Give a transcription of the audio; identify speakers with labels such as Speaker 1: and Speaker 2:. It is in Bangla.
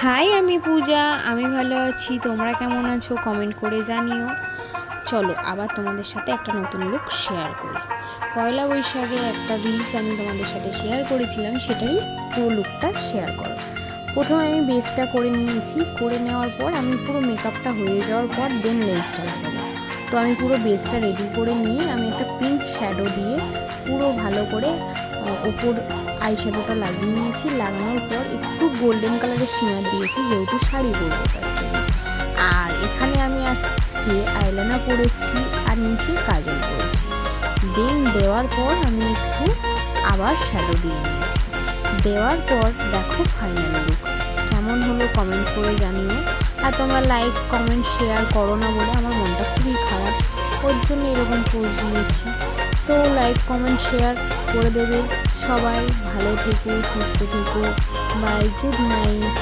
Speaker 1: হাই, আমি পূজা। আমি ভালো আছি। তোমরা কেমন আছো কমেন্ট করে জানিও। চলো আবার তোমাদের সাথে একটা নতুন লুক শেয়ার করি। পয়লা বৈশাখে একটা রিলস আমি তোমাদের সাথে শেয়ার করেছিলাম, সেটাই পুরো লুকটা শেয়ার করো। প্রথমে আমি বেসটা করে নিয়েছি, করে নেওয়ার পর আমি পুরো মেকআপটা হয়ে যাওয়ার পর দেন লেন্সটা লাগাবো। তো আমি পুরো বেসটা রেডি করে নিয়ে আমি একটা পিঙ্ক শ্যাডো দিয়ে পুরো ভালো করে ওপর আই শ্যাডোটা লাগিয়ে নিয়েছি। লাগানোর পর একটু গোল্ডেন কালারের শিমার দিয়েছি, যেহেতু শাড়ি পরবো তার জন্য। আর এখানে আমি আজকে আইলাইনার পরেছি আর নিচে কাজল পরেছি। দেন দেওয়ার পর আমি একটু আবার শ্যাডো দিয়ে নিয়েছি। দেওয়ার পর দেখো ফাইনাল লুক কেমন হলো কমেন্ট করে জানিও। আর তোমরা লাইক কমেন্ট শেয়ার করো না বলে আমার মনটা খুবই খারাপ, ওর জন্য এরকম পোজ দিয়েছি। তো লাইক কমেন্ট শেয়ার করে দেবে সবাই। ভালো থেকো, সুস্থ থেকো। Bye, good night.